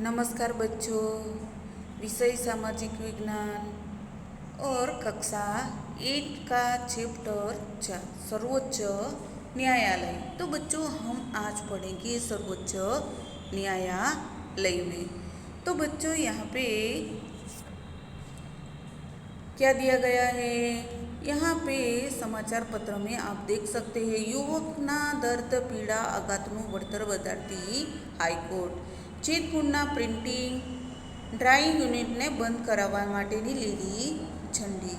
नमस्कार बच्चों। विषय सामाजिक विज्ञान और कक्षा 8 का चैप्टर 4 सर्वोच्च न्यायालय। तो बच्चों हम आज पढ़ेंगे सर्वोच्च न्यायालय में। तो बच्चों यहाँ पे क्या दिया गया है, यहाँ पे समाचार पत्र में आप देख सकते हैं યુવકના દર્દ પીડા આઘાતનું વળતર વધારતી હાઈકોર્ટ જેતપુરના પ્રિન્ટિંગ ડ્રાઇંગ યુનિટને બંધ કરાવવા માટેની લીલી झंडी।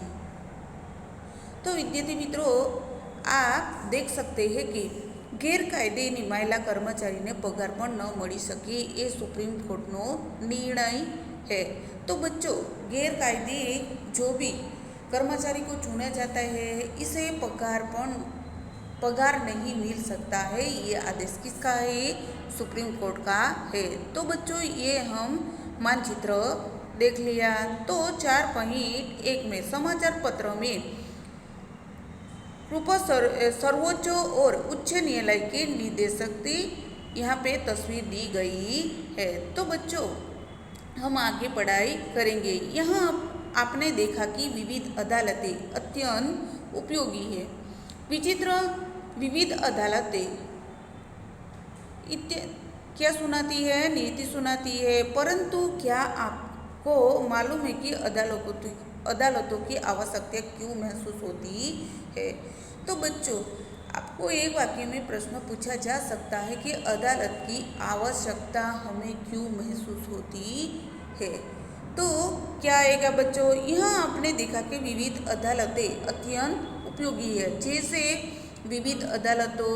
तो विद्यार्थी मित्रों आप देख सकते हैं कि गैरकायदे निमायेला कर्मचारी ने पगार पण न मळी सके ये सुप्रीम कोर्टनो निर्णय है। तो बच्चों गैरकायदे जो भी कर्मचारी को चुना जाता है इसे पगार नहीं मिल सकता है। ये आदेश किसका है? सुप्रीम कोर्ट का है। तो बच्चों ये हम मानचित्र देख लिया। तो 4.1 में समाचार पत्र में रूपा सर्वोच्च और उच्च न्यायालय के निदेशक की यहाँ पे तस्वीर दी गई है। तो बच्चों हम आगे पढ़ाई करेंगे। यहाँ आपने देखा कि विविध अदालतें अत्यंत उपयोगी है। विचित्र विविध अदालतें क्या सुनाती है? नीति सुनाती है। परंतु क्या आपको मालूम है कि अदालतों की आवश्यकता क्यों महसूस होती है? तो बच्चों आपको एक वाक्य में प्रश्न पूछा जा सकता है कि अदालत की आवश्यकता हमें क्यों महसूस होती है। तो क्या आएगा बच्चों? यहाँ आपने देखा कि विविध अदालतें अत्यंत उपयोगी है। जैसे विविध अदालतों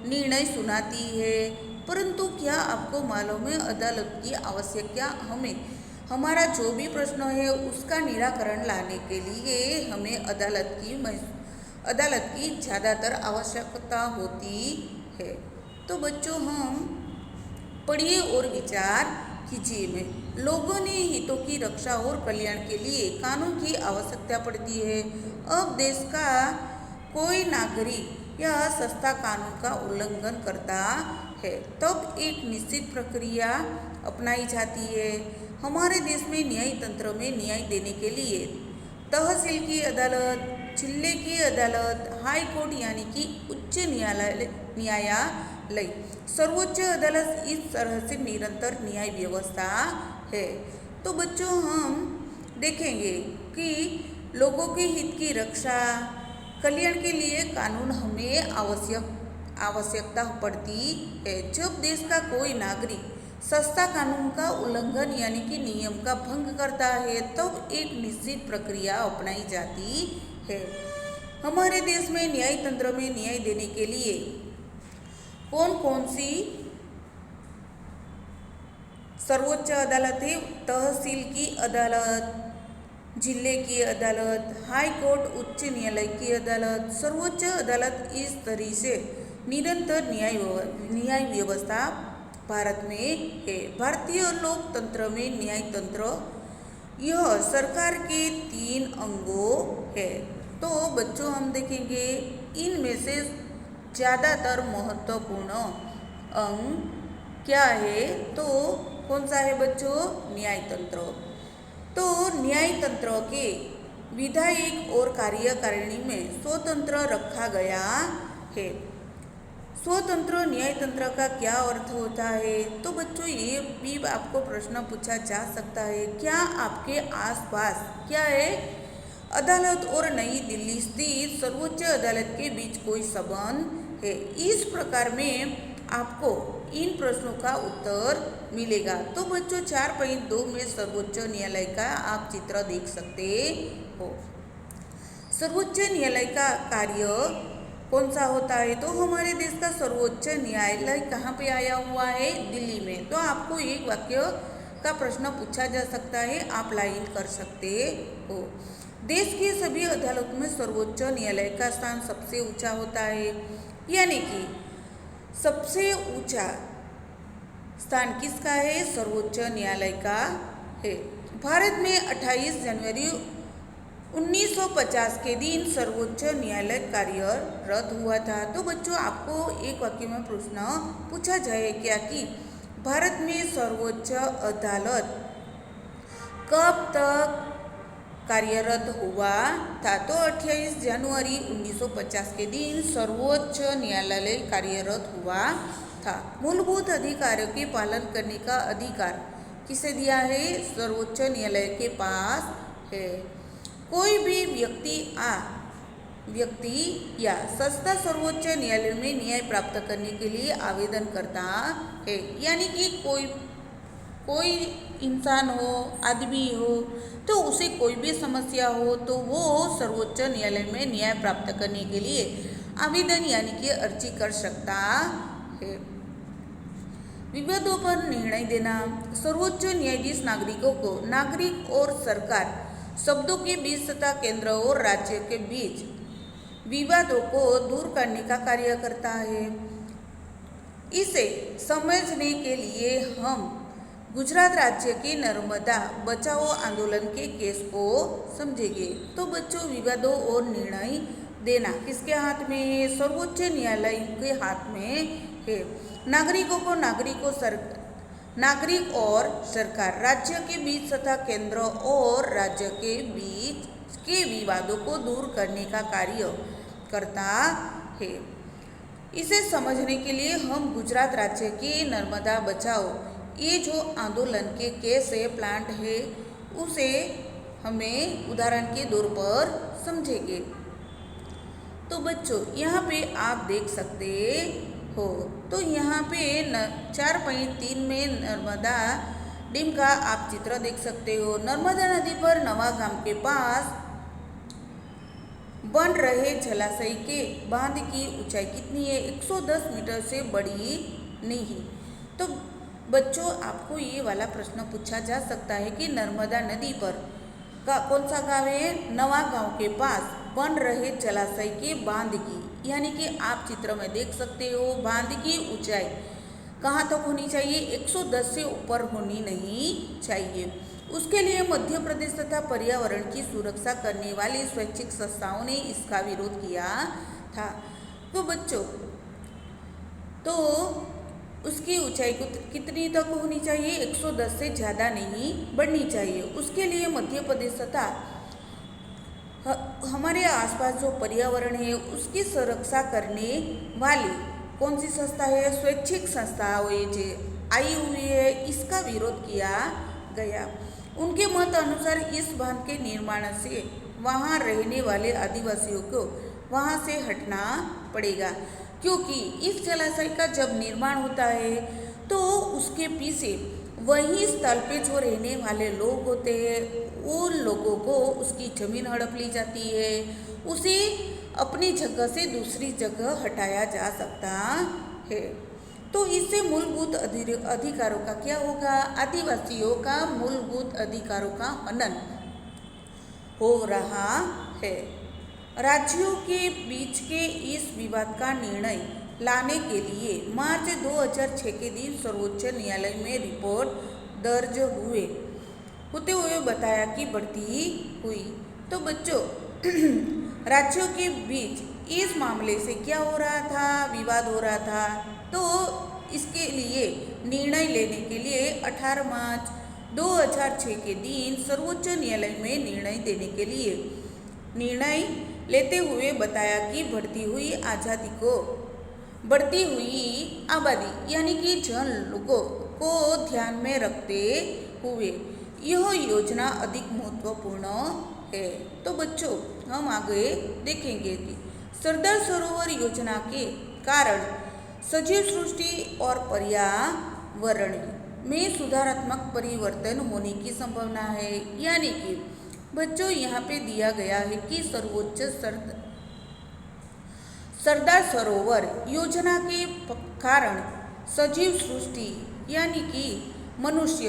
निर्णय सुनाती है। परंतु क्या आपको मालूम है अदालत की आवश्यकता हमारा जो भी प्रश्न है उसका निराकरण लाने के लिए हमें अदालत की ज़्यादातर आवश्यकता होती है। तो बच्चों हम पढ़िए और विचार कीजिए में लोगों ने हितों की रक्षा और कल्याण के लिए कानून की आवश्यकता पड़ती है। अब देश का कोई नागरिक या संस्था कानून का उल्लंघन करता है तब एक निश्चित प्रक्रिया अपनाई जाती है। हमारे देश में न्याय तंत्र में न्याय देने के लिए तहसील की अदालत, जिले की अदालत, हाई कोर्ट यानी कि उच्च न्यायालय, सर्वोच्च अदालत इस तरह से निरंतर न्याय व्यवस्था है। तो बच्चों हम देखेंगे कि लोगों के हित की रक्षा कल्याण के लिए कानून हमें आवश्यकता पड़ती है। जब देश का कोई नागरिक संस्था कानून का उल्लंघन यानी कि नियम का भंग करता है तब एक निश्चित प्रक्रिया अपनाई जाती है। हमारे देश में न्याय तंत्र में न्याय देने के लिए कौन कौन सी सर्वोच्च अदालत है? तहसील की अदालत, जिले की अदालत, हाई कोर्ट, उच्च न्यायालय की अदालत, सर्वोच्च अदालत इस तरह से निरंतर न्याय व्यवस्था भारत में है। भारतीय लोकतंत्र में न्याय तंत्र यह सरकार के 3 अंगों है। तो बच्चों हम देखेंगे इनमें से ज़्यादातर महत्वपूर्ण अंग क्या है? तो कौन सा है बच्चों? न्याय तंत्र। तो न्याय तंत्र के विधायक और कार्यकारिणी में स्वतंत्र रखा गया है। स्वतंत्र न्याय तंत्र का क्या अर्थ होता है? तो बच्चों ये भी आपको प्रश्न पूछा जा सकता है। क्या आपके आसपास क्या है अदालत और नई दिल्ली स्थित सर्वोच्च अदालत के बीच कोई संबंध है? इस प्रकार में आपको इन प्रश्नों का उत्तर मिलेगा। तो बच्चों 4.2 में सर्वोच्च न्यायालय का आप चित्र देख सकते हो। सर्वोच्च न्यायालय का कार्य कौन सा होता है? तो हमारे देश का सर्वोच्च न्यायालय कहाँ पे आया हुआ है? दिल्ली में। तो आपको एक वाक्य का प्रश्न पूछा जा सकता है, आप लाइन कर सकते हो। देश की सभी अदालतों में सर्वोच्च न्यायालय का स्थान सबसे ऊंचा होता है, यानी कि सबसे ऊंचा स्थान किसका है? सर्वोच्च न्यायालय का है। भारत में 28 जनवरी 1950 के दिन सर्वोच्च न्यायालय कार्यरत हुआ था। तो बच्चों आपको एक वाक्य में प्रश्न पूछा जाए क्या कि भारत में सर्वोच्च अदालत कब तक कार्यरत हुआ था? तो 28 जनवरी 1950 के दिन सर्वोच्च न्यायालय कार्यरत हुआ था। मूलभूत अधिकारों के पालन करने का अधिकार किसे दिया है? सर्वोच्च न्यायालय के पास है। कोई भी व्यक्ति या संस्था सर्वोच्च न्यायालय में न्याय प्राप्त करने के लिए आवेदन करता है। यानी कि कोई इंसान हो, आदमी हो, तो उसे कोई भी समस्या हो तो वो सर्वोच्च न्यायालय में न्याय प्राप्त करने के लिए आवेदन यानी कि अर्जी कर सकता है। विवादों पर निर्णय देना। सर्वोच्च न्यायाधीश नागरिकों को नागरिक और सरकार शब्दों के बीच तथा केंद्र और राज्य के बीच विवादों को दूर करने का कार्य करता है। इसे समझने के लिए हम गुजरात राज्य के नर्मदा बचाओ आंदोलन के केस को समझेंगे। तो बच्चों, विवादों और निर्णय देना किसके हाथ में है? सर्वोच्च न्यायालय के हाथ में है। नागरिकों को नागरिक और सरकार, राज्य के बीच तथा केंद्र और राज्य के बीच के विवादों को दूर करने का कार्य करता है। इसे समझने के लिए हम गुजरात राज्य के नर्मदा बचाओ, ये जो आंदोलन के केस है, प्लांट है, उसे हमें उदाहरण के तौर पर समझेंगे। तो बच्चों, यहाँ पे आप देख सकते हो, तो यहाँ पे 4.3 में नर्मदा डैम का आप चित्र देख सकते हो। नर्मदा नदी पर नवागाम के पास बन रहे जलाशय के बांध की ऊंचाई कितनी है? 110 मीटर से बड़ी नहीं। तो बच्चों, आपको ये वाला प्रश्न पूछा जा सकता है कि नर्मदा नदी पर कौन सा गांव है? नवागांव के पास बन रहे जलाशय के बांध की, यानी कि आप चित्र में देख सकते हो, बांध की ऊंचाई कहाँ तक होनी चाहिए? 110 से ऊपर होनी नहीं चाहिए। उसके लिए मध्य प्रदेश तथा पर्यावरण की सुरक्षा करने वाली स्वैच्छिक संस्थाओं ने इसका विरोध किया था। तो बच्चों, तो उसकी ऊंचाई कितनी तक होनी चाहिए? 110 से ज़्यादा नहीं बढ़नी चाहिए। उसके लिए मध्य प्रदेश तथा हमारे आसपास जो पर्यावरण है उसकी सुरक्षा करने वाली कौन सी संस्था है? स्वैच्छिक संस्था आई हुई है, इसका विरोध किया गया। उनके मत अनुसार इस बांध के निर्माण से वहाँ रहने वाले आदिवासियों को वहाँ से हटना पड़ेगा, क्योंकि इस जलाशय का जब निर्माण होता है तो उसके पीछे वही स्थल पे जो रहने वाले लोग होते हैं, उन लोगों को उसकी ज़मीन हड़प ली जाती है, उसे अपनी जगह से दूसरी जगह हटाया जा सकता है। तो इससे मूलभूत अधिकारों का क्या होगा? आदिवासियों का मूलभूत अधिकारों का हनन हो रहा है। राज्यों के बीच के इस विवाद का निर्णय लाने के लिए मार्च 2006 के दिन सर्वोच्च न्यायालय में रिपोर्ट दर्ज होते हुए बताया कि बढ़ती हुई। तो बच्चों, राज्यों के बीच इस मामले से क्या हो रहा था? विवाद हो रहा था। तो इसके लिए निर्णय लेने के लिए 18 मार्च 2006 के दिन सर्वोच्च न्यायालय में निर्णय लेते हुए बताया कि बढ़ती हुई आबादी यानी कि जन लोगों को ध्यान में रखते हुए यह योजना अधिक महत्वपूर्ण है। तो बच्चों, हम आगे देखेंगे कि सरदार सरोवर योजना के कारण सजीव सृष्टि और पर्यावरण में सुधारात्मक परिवर्तन होने की संभावना है। यानी कि बच्चों, यहाँ पे दिया गया है कि सरदार सरोवर योजना के कारण सजीव सृष्टि यानी कि मनुष्य,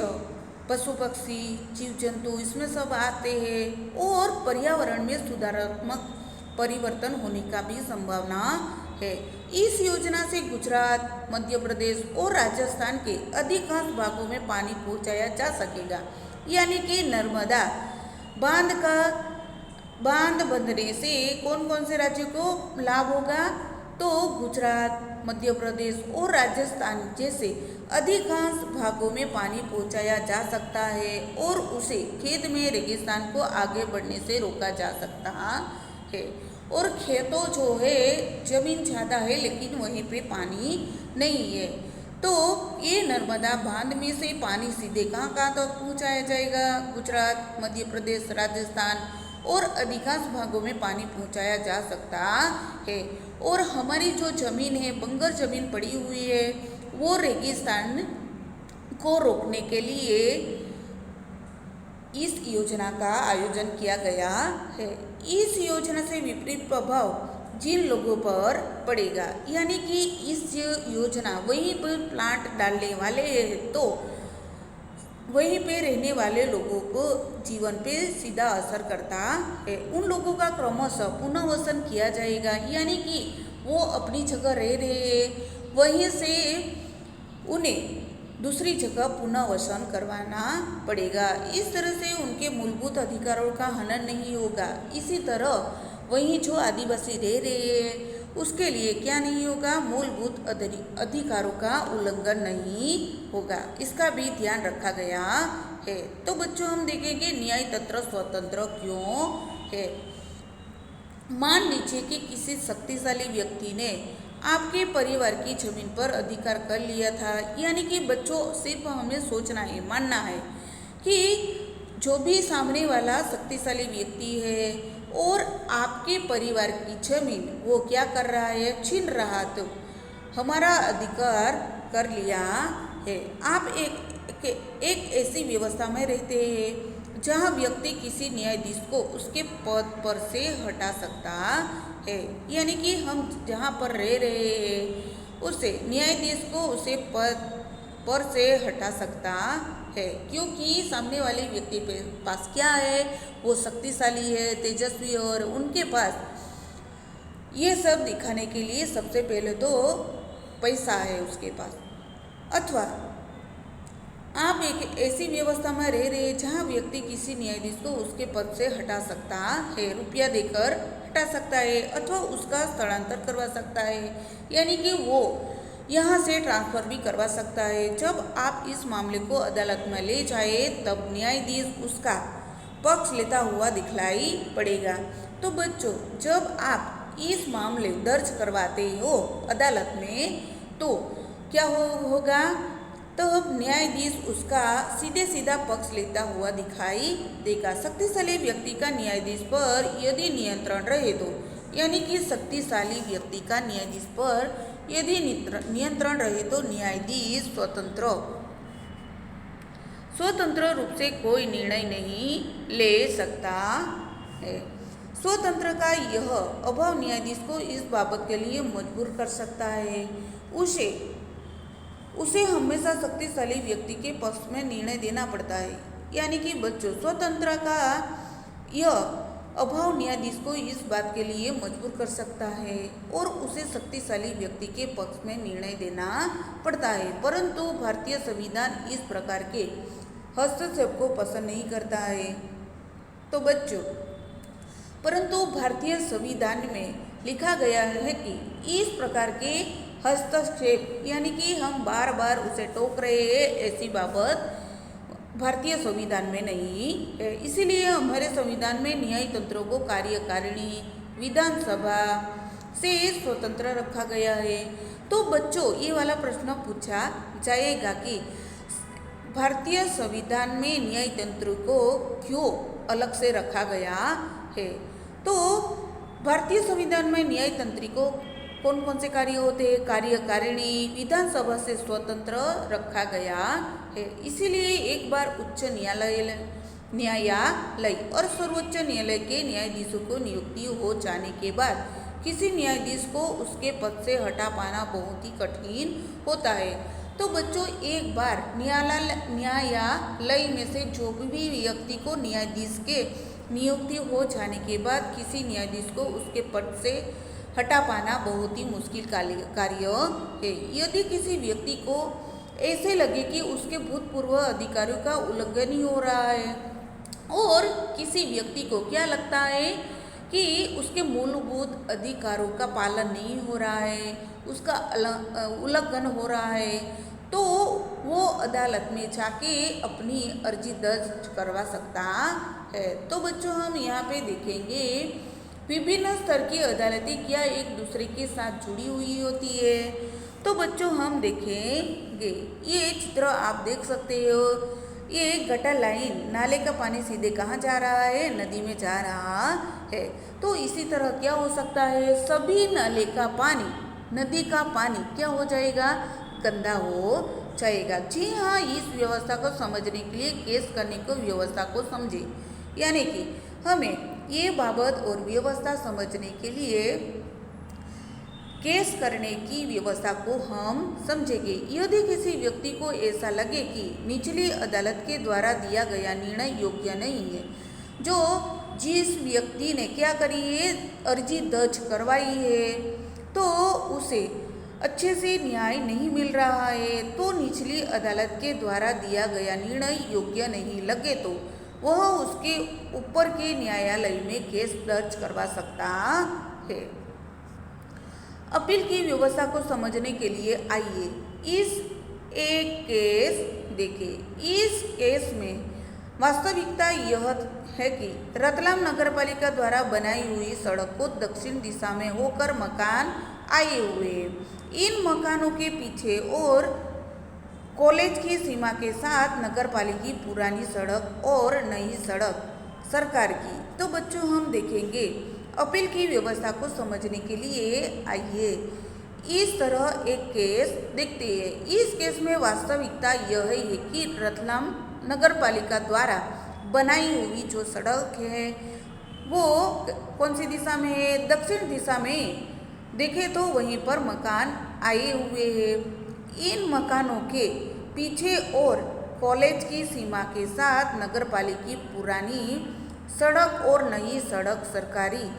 पशु पक्षी, जीव जंतु, इसमें सब आते हैं, और पर्यावरण में सुधारात्मक परिवर्तन होने का भी संभावना है। इस योजना से गुजरात, मध्य प्रदेश और राजस्थान के अधिकांश भागों में पानी पहुंचाया जा सकेगा। यानी कि नर्मदा बांध बनने से कौन कौन से राज्यों को लाभ होगा? तो गुजरात, मध्य प्रदेश और राजस्थान जैसे अधिकांश भागों में पानी पहुंचाया जा सकता है और उसे खेत में रेगिस्तान को आगे बढ़ने से रोका जा सकता है। और खेतों जो है जमीन ज़्यादा है लेकिन वहीं पे पानी नहीं है, तो ये नर्मदा बांध में से पानी सीधे कहाँ कहाँ तक पहुँचाया जाएगा? गुजरात, मध्य प्रदेश, राजस्थान और अधिकांश भागों में पानी पहुँचाया जा सकता है। और हमारी जो ज़मीन है, बंजर ज़मीन पड़ी हुई है, वो रेगिस्तान को रोकने के लिए इस योजना का आयोजन किया गया है। इस योजना से विपरीत प्रभाव जिन लोगों पर पड़ेगा, यानी कि इस योजना वहीं पर प्लांट डालने वाले हैं तो वहीं पे रहने वाले लोगों को जीवन पे सीधा असर करता है। उन लोगों का क्रमशः पुनर्वसन किया जाएगा, यानी कि वो अपनी जगह रह रहे हैं, वहीं से उन्हें दूसरी जगह पुनर्वसन करवाना पड़ेगा। इस तरह से उनके मूलभूत अधिकारों का हनन नहीं होगा। इसी तरह वहीं जो आदिवासी रह रहे हैं उसके लिए क्या नहीं होगा? मूलभूत अधिकारों का उल्लंघन नहीं होगा। इसका भी ध्यान रखा गया है। तो बच्चों हम देखेंगे न्याय तंत्र स्वतंत्र क्यों है। मान लीजिए कि किसी शक्तिशाली व्यक्ति ने आपके परिवार की जमीन पर अधिकार कर लिया था, यानी कि बच्चों सिर्फ हमें सोचना है, मानना है कि जो भी सामने वाला शक्तिशाली व्यक्ति है और आपके परिवार की जमीन वो क्या कर रहा है? छीन रहा, तो हमारा अधिकार कर लिया है। आप एक ऐसी व्यवस्था में रहते हैं जहां व्यक्ति किसी न्यायाधीश को उसके पद पर से हटा सकता है, यानी कि हम जहां पर रह रहे हैं उसे न्यायाधीश को उसे पद पर से हटा सकता है, क्योंकि सामने वाले व्यक्ति के पास क्या है? वो शक्तिशाली है, तेजस्वी, और उनके पास ये सब दिखाने के लिए सबसे पहले तो पैसा है उसके पास। अथवा आप एक ऐसी व्यवस्था में रह रहे हैं जहाँ व्यक्ति किसी न्यायाधीश को उसके पद से हटा सकता है, रुपया देकर हटा सकता है अथवा उसका स्थलांतर करवा सकता है, यानी कि वो यहाँ से ट्रांसफ़र भी करवा सकता है। जब आप इस मामले को अदालत में ले जाए तब न्यायाधीश उसका पक्ष लेता हुआ दिखलाई पड़ेगा। तो बच्चों जब आप इस मामले दर्ज करवाते हो अदालत में तो क्या होगा? तब न्यायाधीश उसका सीधे सीधा पक्ष लेता हुआ दिखाई देगा। शक्तिशाली व्यक्ति का न्यायाधीश पर यदि नियंत्रण रहे तो, यानी कि शक्तिशाली व्यक्ति का न्यायाधीश पर यदि नियंत्रण रहे तो न्यायाधीश स्वतंत्र रूप से कोई निर्णय नहीं ले सकता है। स्वतंत्र का यह अभाव न्यायाधीश को इस बाबत के लिए मजबूर कर सकता है। उसे हमेशा शक्तिशाली व्यक्ति के पक्ष में निर्णय देना पड़ता है, यानी कि बच्चों स्वतंत्र का यह अभाव न्यायाधीश को इस बात के लिए मजबूर कर सकता है और उसे शक्तिशाली व्यक्ति के पक्ष में निर्णय देना पड़ता है। परंतु भारतीय संविधान इस प्रकार के हस्तक्षेप को पसंद नहीं करता है। तो बच्चों परंतु भारतीय संविधान में लिखा गया है कि इस प्रकार के हस्तक्षेप, यानी कि हम बार बार उसे टोक रहे हैं, ऐसी बाबत भारतीय संविधान में नहीं है। इसीलिए हमारे संविधान में न्याय तंत्रों को कार्यकारिणी, विधानसभा से स्वतंत्र रखा गया है। तो बच्चों ये वाला प्रश्न पूछा जाएगा कि भारतीय संविधान में न्याय तंत्र को क्यों अलग से रखा गया है? तो भारतीय संविधान में न्याय तंत्र को कौन कौन से कार्य होते हैं? कार्यकारिणी, विधानसभा से स्वतंत्र रखा गया है। इसीलिए एक बार उच्च न्यायालय और सर्वोच्च न्यायालय के न्यायाधीशों को नियुक्ति हो जाने के बाद किसी न्यायाधीश को उसके पद से हटा पाना बहुत ही कठिन होता है। तो बच्चों एक बार न्यायालय में से जो भी व्यक्ति को न्यायाधीश के नियुक्ति हो जाने के बाद किसी न्यायाधीश को उसके पद से हटा पाना बहुत ही मुश्किल कार्य है। यदि किसी व्यक्ति को ऐसे लगे कि उसके भूतपूर्व अधिकारियों का उल्लंघन ही हो रहा है और किसी व्यक्ति को क्या लगता है कि उसके मूलभूत अधिकारों का पालन नहीं हो रहा है, उसका उल्लंघन हो रहा है, तो वो अदालत में जाके अपनी अर्जी दर्ज करवा सकता है। तो बच्चों हम यहाँ पे देखेंगे विभिन्न स्तर की अदालतें क्या एक दूसरे के साथ जुड़ी हुई होती है। तो बच्चों हम देखेंगे ये चित्र आप देख सकते हो, ये गटर लाइन, नाले का पानी सीधे कहाँ जा रहा है, नदी में जा रहा है। तो इसी तरह क्या हो सकता है, सभी नाले का पानी, नदी का पानी क्या हो जाएगा, गंदा हो जाएगा। जी हाँ, इस व्यवस्था को समझने के लिए केस करने को व्यवस्था को समझे, यानी कि हमें ये बाबत और व्यवस्था समझने के लिए केस करने की व्यवस्था को हम समझेंगे। यदि किसी व्यक्ति को ऐसा लगे कि निचली अदालत के द्वारा दिया गया निर्णय योग्य नहीं है, जो जिस व्यक्ति ने क्या करी है, अर्जी दर्ज करवाई है, तो उसे अच्छे से न्याय नहीं मिल रहा है, तो निचली अदालत के द्वारा दिया गया निर्णय योग्य नहीं लगे तो वह उसके ऊपर के न्यायालय में केस दर्ज करवा सकता है। अपील की व्यवस्था को समझने के लिए आइए इस एक केस देखिए। इस केस में वास्तविकता यह है कि रतलाम नगरपालिका द्वारा बनाई हुई सड़क को दक्षिण दिशा में होकर मकान आए हुए, इन मकानों के पीछे और कॉलेज की सीमा के साथ नगरपालिका की पुरानी सड़क और नई सड़क सरकार की। तो बच्चों हम देखेंगे अपील की व्यवस्था को समझने के लिए आइए इस तरह एक केस देखते हैं। इस केस में वास्तविकता यह है कि रतलाम नगरपालिका द्वारा बनाई हुई जो सड़क है वो कौन सी दिशा में है, दक्षिण दिशा में। देखे तो वहीं पर मकान आए हुए हैं, इन मकानों के पीछे और कॉलेज की सीमा के साथ नगरपालिका की पुरानी सड़क और नई सड़क सरकारी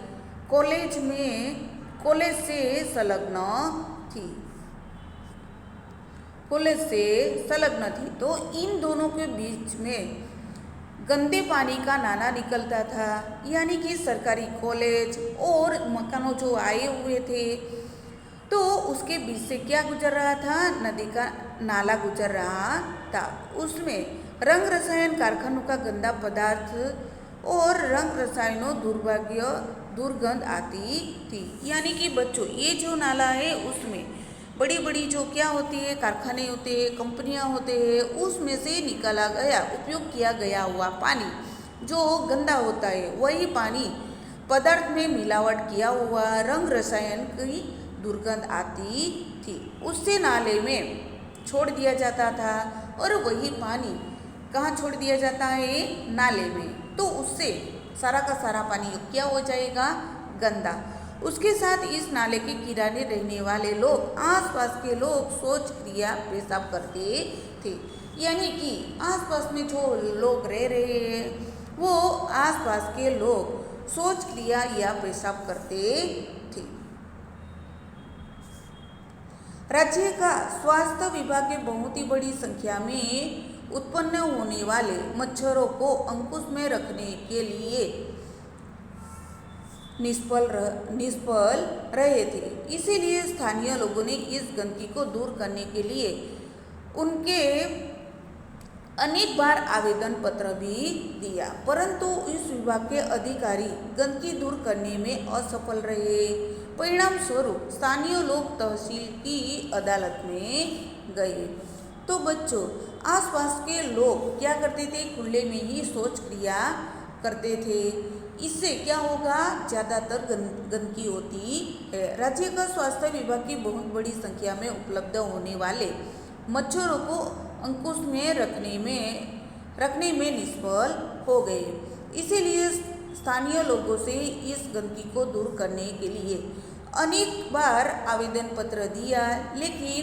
कॉलेज से संलग्न थी, कॉलेज से संलग्न थी। तो इन दोनों के बीच में गंदे पानी का नाला निकलता था, यानी कि सरकारी कॉलेज और मकानों जो आए हुए थे, तो उसके बीच से क्या गुजर रहा था, नदी का नाला गुजर रहा था। उसमें रंग रसायन कारखानों का गंदा पदार्थ और रंग रसायनों दुर्गंध आती थी। यानी कि बच्चों ये जो नाला है उसमें बड़ी बड़ी जो क्या होती है, कारखाने होते हैं, कंपनियां होते हैं, उसमें से निकाला गया उपयोग किया गया हुआ पानी जो गंदा होता है, वही पानी पदार्थ में मिलावट किया हुआ रंग रसायन की दुर्गंध आती थी, उससे नाले में छोड़ दिया जाता था और वही पानी कहाँ छोड़ दिया जाता है, नाले में। तो उससे सारा का सारा पानी क्या हो जाएगा, गंदा। उसके साथ इस नाले के किनारे रहने वाले लोग, आसपास के लोग शौच क्रिया पेशाब करते थे। यानी कि आसपास में जो लोग रह रहे हैं वो आसपास के लोग शौच क्रिया या पेशाब करते थे। राज्य का स्वास्थ्य विभाग के बहुत ही बड़ी संख्या में उत्पन्न होने वाले मच्छरों को अंकुश में रखने के लिए निष्फल रहे थे। इसीलिए स्थानीय लोगों ने इस गंदगी को दूर करने के लिए उनके अनेक बार आवेदन पत्र भी दिया, परंतु इस विभाग के अधिकारी गंदगी दूर करने में असफल रहे। परिणाम स्वरूप स्थानीय लोग तहसील की अदालत में गए। तो बच्चों आसपास के लोग क्या करते थे, खुले में ही शौच क्रिया करते थे। इससे क्या होगा, ज़्यादातर गंदगी होती है। राज्य का स्वास्थ्य विभाग की बहुत बड़ी संख्या में उपलब्ध होने वाले मच्छरों को अंकुश में रखने में निष्फल हो गए। इसीलिए स्थानीय लोगों से इस गंदगी को दूर करने के लिए अनेक बार आवेदन पत्र दिया, लेकिन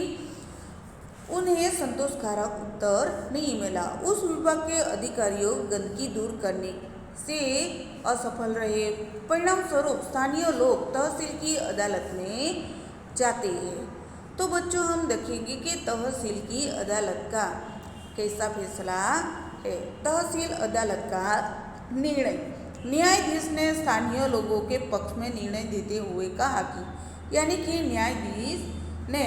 उन्हें संतोषकारक उत्तर नहीं मिला। उस विभाग के अधिकारियों गंदगी दूर करने से असफल रहे। परिणाम स्वरूप स्थानीय लोग तहसील की अदालत में जाते हैं। तो बच्चों हम देखेंगे कि तहसील की अदालत का कैसा फैसला है। तहसील अदालत का निर्णय न्यायाधीश ने स्थानीय लोगों के पक्ष में निर्णय देते हुए कहा कि यानी कि न्यायाधीश ने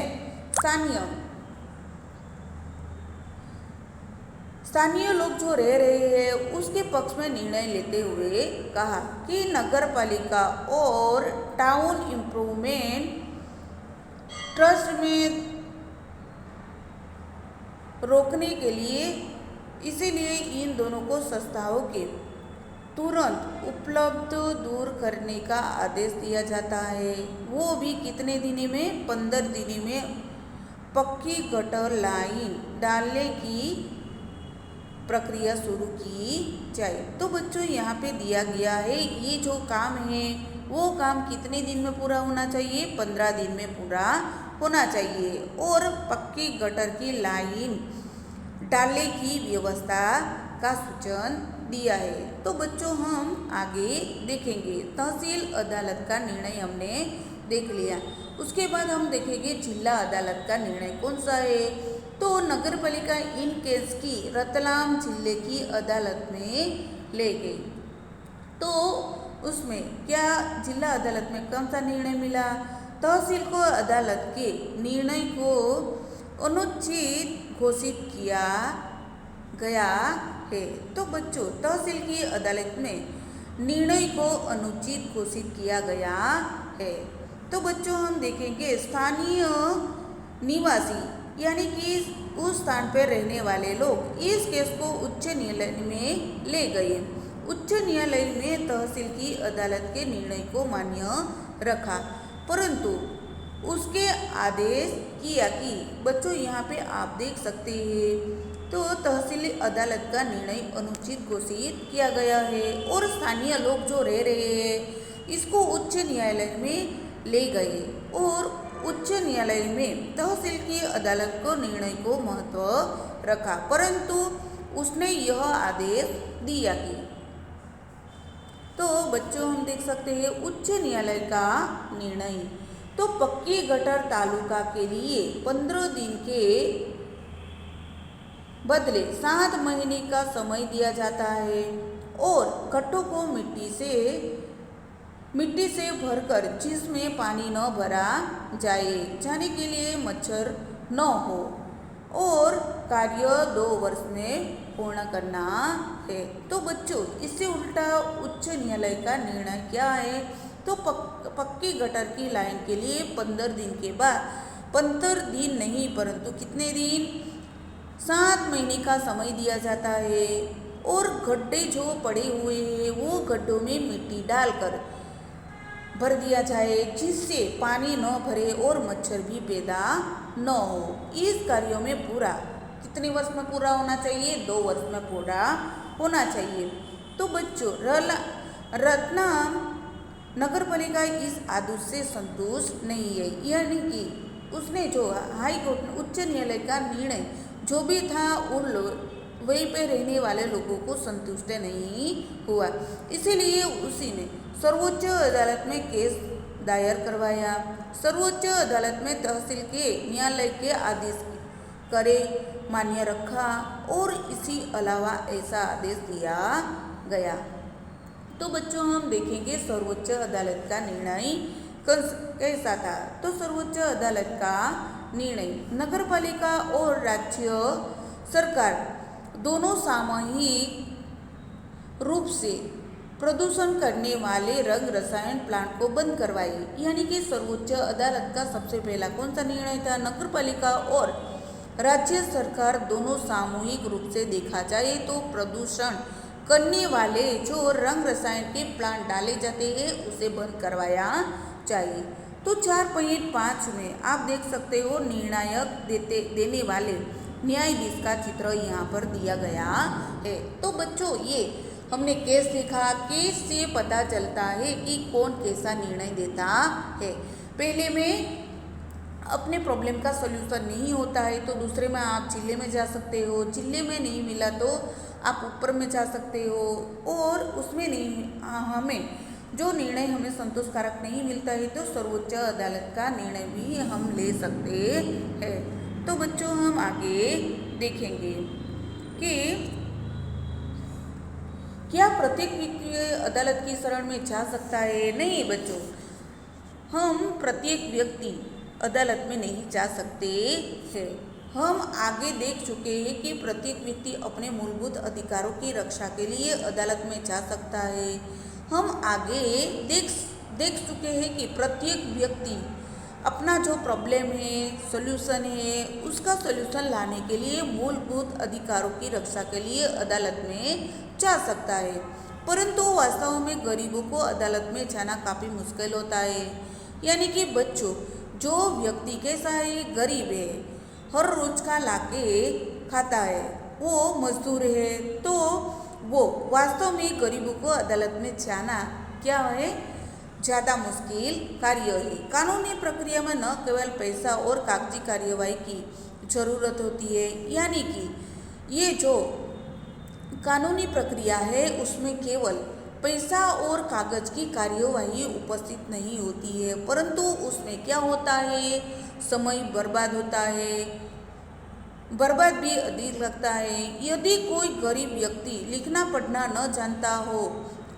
स्थानीय लोग जो रह रहे हैं उसके पक्ष में निर्णय लेते हुए कहा कि नगर पालिका और टाउन इम्प्रूवमेंट ट्रस्ट में रोकने के लिए, इसीलिए इन दोनों को संस्थाओं के तुरंत उपलब्ध दूर करने का आदेश दिया जाता है। वो भी कितने दिन में? 15 दिन में पक्की गटर लाइन डालने की प्रक्रिया शुरू की जाए। तो बच्चों यहाँ पे दिया गया है ये जो काम है वो काम कितने दिन में पूरा होना चाहिए? 15 दिन में पूरा होना चाहिए। और पक्की गटर की लाइन डालने की व्यवस्था का सूचन दिया है। तो बच्चों हम आगे देखेंगे। तहसील अदालत का निर्णय हमने देख लिया। उसके बाद हम देखेंगे जिला अदालत का निर्णय कौन सा है। तो नगर पालिका इन केस की रतलाम जिले की अदालत में ले गई। तो उसमें क्या जिला अदालत में कौन सा निर्णय मिला? तहसील को अदालत के निर्णय को अनुचित घोषित किया गया है। तो बच्चों तहसील की अदालत में निर्णय को अनुचित घोषित किया गया है। तो बच्चों हम देखेंगे स्थानीय निवासी यानी कि उस स्थान पर रहने वाले लोग इस केस को उच्च न्यायालय में ले गए। उच्च न्यायालय में तहसील की अदालत के निर्णय को मान्य रखा, परंतु उसके आदेश किया कि बच्चों यहाँ पे आप देख सकते हैं तो तहसील अदालत का निर्णय अनुचित घोषित किया गया है और स्थानीय लोग जो रह रहे हैं इसको उच्च न्यायालय में ले गए और उच्च न्यायालय में तहसील की अदालत को निर्णय को महत्व रखा, परंतु उसने यह आदेश दिया कि तो बच्चों हम देख सकते हैं उच्च न्यायालय का निर्णय। तो पक्की गटर तालुका के लिए 15 दिन के बदले 7 महीने का समय दिया जाता है और गड्ढों को मिट्टी से भरकर जिसमें पानी न भरा जाने के लिए मच्छर न हो और कार्य 2 वर्ष में पूर्ण करना है। तो बच्चों इससे उल्टा उच्च न्यायालय का निर्णय क्या है? तो पक्की गटर की लाइन के लिए 15 दिन के बाद 15 दिन नहीं परंतु कितने दिन? 7 महीने का समय दिया जाता है और गड्ढे जो पड़े हुए हैं वो गड्ढों में मिट्टी डालकर भर दिया जाए जिससे पानी न भरे और मच्छर भी पैदा न हो। इस कार्यों में पूरा कितने वर्ष में पूरा होना चाहिए? 2 वर्ष में पूरा होना चाहिए। तो बच्चों रतलाम नगर पालिका इस आदेश से संतुष्ट नहीं है, यानी कि उसने जो हाई कोर्ट उच्च न्यायालय का निर्णय जो भी था उन लोग वहीं पे रहने वाले लोगों को संतुष्ट नहीं हुआ, इसीलिए उसी ने सर्वोच्च अदालत में केस दायर करवाया। सर्वोच्च अदालत में तहसील के न्यायालय के आदेश करे मान्य रखा और इसी अलावा ऐसा आदेश दिया गया। तो बच्चों हम देखेंगे सर्वोच्च अदालत का निर्णय कैसा था। तो सर्वोच्च अदालत का निर्णय नगर पालिका और राज्य सरकार दोनों सामूहिक रूप से प्रदूषण करने वाले रंग रसायन प्लांट को बंद करवाई। यानी कि सर्वोच्च अदालत का सबसे पहला कौन सा निर्णय था? नगर पालिका और राज्य सरकार दोनों सामूहिक रूप से देखा जाए तो प्रदूषण करने वाले जो रंग रसायन के प्लांट डाले जाते हैं उसे बंद करवाया चाहिए। तो 4.5 में आप देख सकते हो निर्णायक देने वाले न्यायाधीश का चित्र यहाँ पर दिया गया है। तो बच्चों ये हमने केस देखा, केस से पता चलता है कि कौन कैसा निर्णय देता है। पहले में अपने प्रॉब्लम का सॉल्यूशन नहीं होता है तो दूसरे में आप जिले में जा सकते हो, जिले में नहीं मिला तो आप ऊपर में जा सकते हो और उसमें नहीं हमें जो निर्णय हमें संतोषकारक नहीं मिलता है तो सर्वोच्च अदालत का निर्णय भी हम ले सकते हैं। तो बच्चों हम आगे देखेंगे कि क्या प्रत्येक व्यक्ति अदालत की शरण में जा सकता है? नहीं बच्चों, हम प्रत्येक व्यक्ति अदालत में नहीं जा सकते हैं। हम आगे देख चुके हैं कि प्रत्येक व्यक्ति अपने मूलभूत अधिकारों की रक्षा के लिए अदालत में जा सकता है। हम आगे देख चुके हैं कि प्रत्येक व्यक्ति अपना जो प्रॉब्लम है, सॉल्यूशन है, उसका सॉल्यूशन लाने के लिए मूलभूत अधिकारों की रक्षा के लिए अदालत में जा सकता है। परंतु वास्तव में गरीबों को अदालत में जाना काफ़ी मुश्किल होता है। यानी कि बच्चों, जो व्यक्ति कैसा है, गरीब है, हर रोज का लाके खाता है, वो मजदूर है, तो वो वास्तव में गरीबों को अदालत में जाना क्या है, ज़्यादा मुश्किल कार्य है। कानूनी प्रक्रिया में न केवल पैसा और कागजी कार्यवाही की ज़रूरत होती है, यानी कि ये जो कानूनी प्रक्रिया है उसमें केवल पैसा और कागज की कार्यवाही उपस्थित नहीं होती है, परंतु उसमें क्या होता है, समय बर्बाद होता है, बर्बाद भी अधिक लगता है। यदि कोई गरीब व्यक्ति लिखना पढ़ना न जानता हो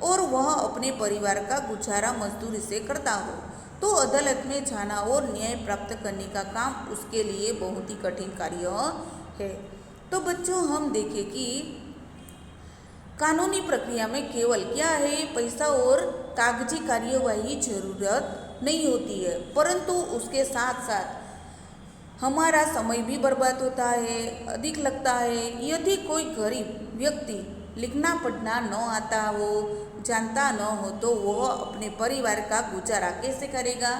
और वह अपने परिवार का गुजारा मजदूरी से करता हो, तो अदालत में जाना और न्याय प्राप्त करने का काम उसके लिए बहुत ही कठिन कार्य है। तो बच्चों, हम देखें कि कानूनी प्रक्रिया में केवल क्या है, पैसा और कागजी कार्यवाही जरूरत नहीं होती है, परंतु उसके साथ साथ हमारा समय भी बर्बाद होता है, अधिक लगता है। यदि कोई गरीब व्यक्ति लिखना पढ़ना न आता हो, जानता न हो, तो वह अपने परिवार का गुजारा कैसे करेगा,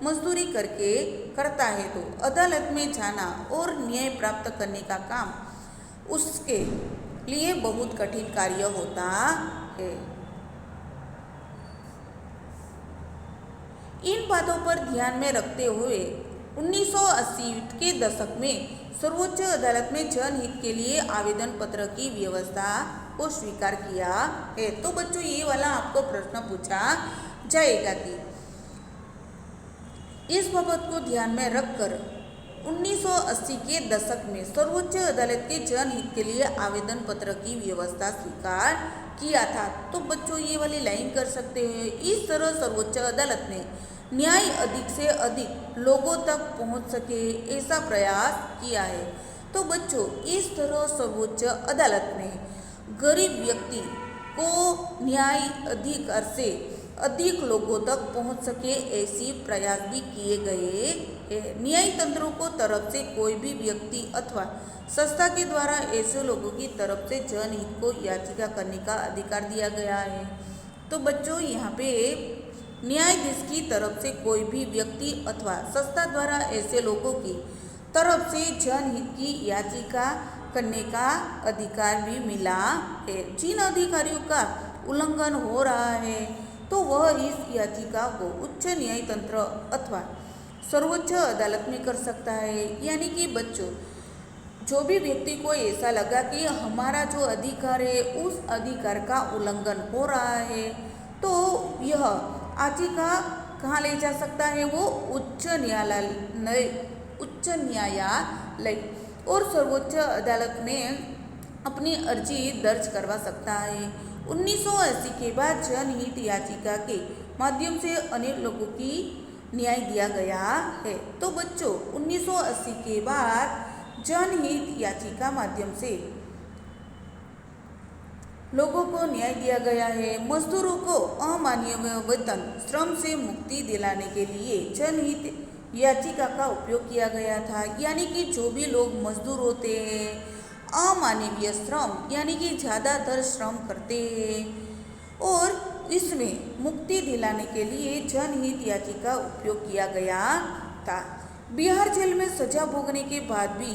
मजदूरी करके करता है, तो अदालत में जाना और न्याय प्राप्त करने का काम उसके लिए बहुत कठिन कार्य होता है। इन बातों पर ध्यान में रखते हुए 1980 के दशक में सर्वोच्च अदालत में जनहित के लिए आवेदन पत्र की व्यवस्था को स्वीकार किया है। तो बच्चों, ये वाला आपको प्रश्न पूछा जाएगा कि इस बाबत को ध्यान में रखकर 1980 के दशक में सर्वोच्च अदालत के जनहित के लिए आवेदन पत्र की व्यवस्था स्वीकार किया था। तो बच्चों, ये वाली लाइन कर सकते हैं, इस तरह सर्वोच्च अदालत ने न्याय अधिक से अधिक लोगों तक पहुंच सके ऐसा प्रयास किया है। तो बच्चों, इस तरह सर्वोच्च अदालत ने गरीब व्यक्ति को न्याय अधिकार से अधिक लोगों तक पहुंच सके ऐसी प्रयास भी किए गए हैं। न्याय तंत्रों को तरफ से कोई भी व्यक्ति अथवा संस्था के द्वारा ऐसे लोगों की तरफ से जनहित को याचिका करने का अधिकार दिया गया है। तो बच्चों, यहाँ पे न्यायाधीश की तरफ से कोई भी व्यक्ति अथवा संस्था द्वारा ऐसे लोगों की तरफ से जनहित की याचिका करने का अधिकार भी मिला है। जिन अधिकारियों का उल्लंघन हो रहा है, तो वह इस याचिका को उच्च न्याय तंत्र अथवा सर्वोच्च अदालत में कर सकता है। यानी कि बच्चों, जो भी व्यक्ति को ऐसा लगा कि हमारा जो अधिकार है उस अधिकार का उल्लंघन हो रहा है, तो यह याचिका कहाँ ले जा सकता है, वो उच्च न्यायालय और सर्वोच्च अदालत में अपनी अर्जी दर्ज करवा सकता है। 1980 के बाद जनहित याचिका के माध्यम से अनेक लोगों की न्याय दिया गया है। तो बच्चों, 1980 के बाद जनहित याचिका माध्यम से लोगों को न्याय दिया गया है। मजदूरों को अमानवीय वेतन श्रम से मुक्ति दिलाने के लिए जनहित याचिका का उपयोग किया गया था। यानी कि जो भी लोग मजदूर होते हैं, अमानवीय श्रम यानी कि ज़्यादातर श्रम करते हैं, और इसमें मुक्ति दिलाने के लिए जनहित याचिका उपयोग किया गया था। बिहार जेल में सजा भोगने के बाद भी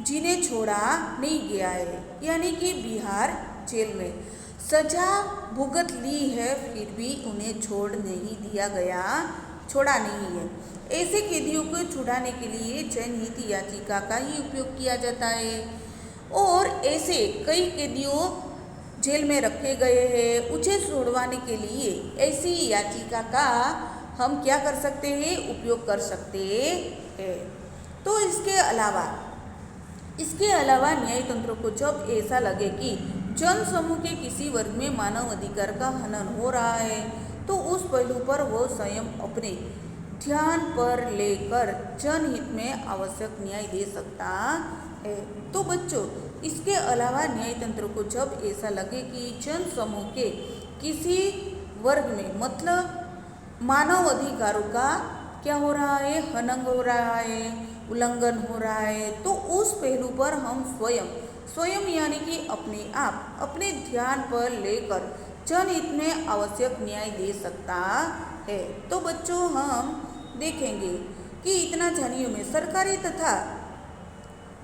जिन्हें छोड़ा नहीं गया है, यानी कि बिहार जेल में सजा भुगत ली है, फिर भी उन्हें छोड़ नहीं दिया गया, छोड़ा नहीं है। ऐसे कैदियों को छुड़ाने के लिए जनहित याचिका का ही उपयोग किया जाता है, और ऐसे कई कैदियों जेल में रखे गए हैं, उसे छुड़वाने के लिए ऐसी याचिका का हम क्या कर सकते हैं, उपयोग कर सकते हैं। तो इसके अलावा न्याय तंत्र को जब ऐसा लगे कि जन समूह के किसी वर्ग में मानव अधिकार का हनन हो रहा है तो उस पहलू पर वो स्वयं अपने ध्यान पर लेकर जनहित में आवश्यक न्याय दे सकता है। तो बच्चों, इसके अलावा न्याय तंत्र को जब ऐसा लगे कि जन समूह के किसी वर्ग में मतलब मानव अधिकारों का क्या हो रहा है, हनन हो रहा है, उल्लंघन हो रहा है, तो उस पहलू पर हम स्वयं यानी कि अपने आप अपने ध्यान पर लेकर जनहित में आवश्यक न्याय दे सकता है। तो बच्चों, हम देखेंगे कि इतना जानिए में सरकारी तथा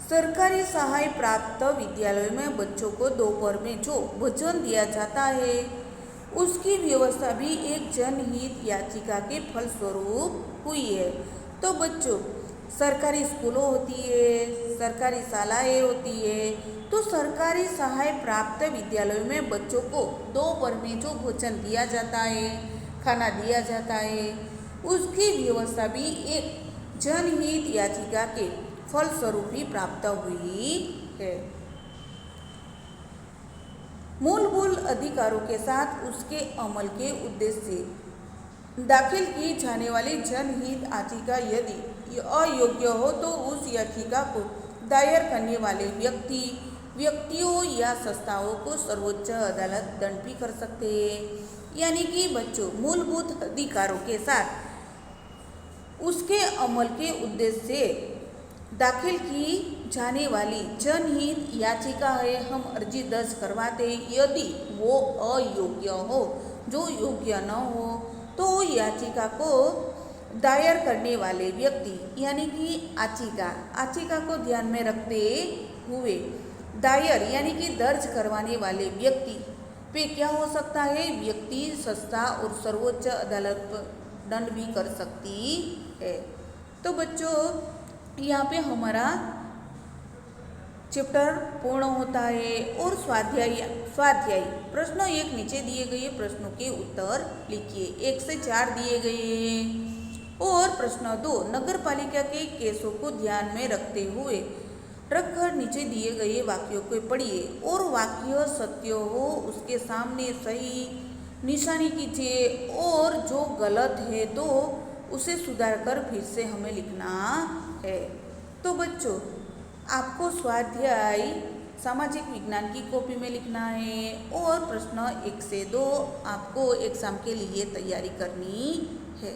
सरकारी सहाय प्राप्त विद्यालयों में बच्चों को दोपहर में जो भोजन दिया जाता है उसकी व्यवस्था भी एक जनहित याचिका के फलस्वरूप हुई है। तो बच्चों, सरकारी स्कूलों होती है, सरकारी शालाएँ होती है, तो सरकारी सहाय प्राप्त विद्यालयों में बच्चों को दोपहर में जो भोजन दिया जाता है, खाना दिया जाता है, उसकी व्यवस्था भी एक जनहित याचिका के फलस्वरूप ही प्राप्त हुई है। मूलभूत अधिकारों के साथ उसके अमल के उद्देश्य से दाखिल की जाने वाली जनहित याचिका यदि अयोग्य हो तो उस याचिका को दायर करने वाले व्यक्तियों या संस्थाओं को सर्वोच्च अदालत दंड भी कर सकते हैं। यानी कि बच्चों, मूलभूत अधिकारों के साथ उसके अमल के उद्देश्य से दाखिल की जाने वाली जनहित याचिका है, हम अर्जी दर्ज करवाते यदि वो अयोग्य हो, जो योग्य न हो, तो याचिका को दायर करने वाले व्यक्ति यानी कि याचिका को ध्यान में रखते हुए दायर यानी कि दर्ज करवाने वाले व्यक्ति पे क्या हो सकता है, व्यक्ति, संस्था और सर्वोच्च अदालत दंड भी कर सकती है। तो बच्चों, यहाँ पे हमारा चैप्टर पूर्ण होता है और स्वाध्याय प्रश्न 1 नीचे दिए गए प्रश्नों के उत्तर लिखिए। 1 से 4 दिए गए हैं। और प्रश्न 2, नगर पालिका के केसों को ध्यान में रखकर नीचे दिए गए वाक्यों को पढ़िए और वाक्य सत्य हो उसके सामने सही निशानी कीजिए और जो गलत है तो उसे सुधार कर फिर से हमें लिखना है। तो बच्चों, आपको स्वाध्याय सामाजिक विज्ञान की कॉपी में लिखना है और प्रश्न 1 से 2 आपको एग्जाम के लिए तैयारी करनी है।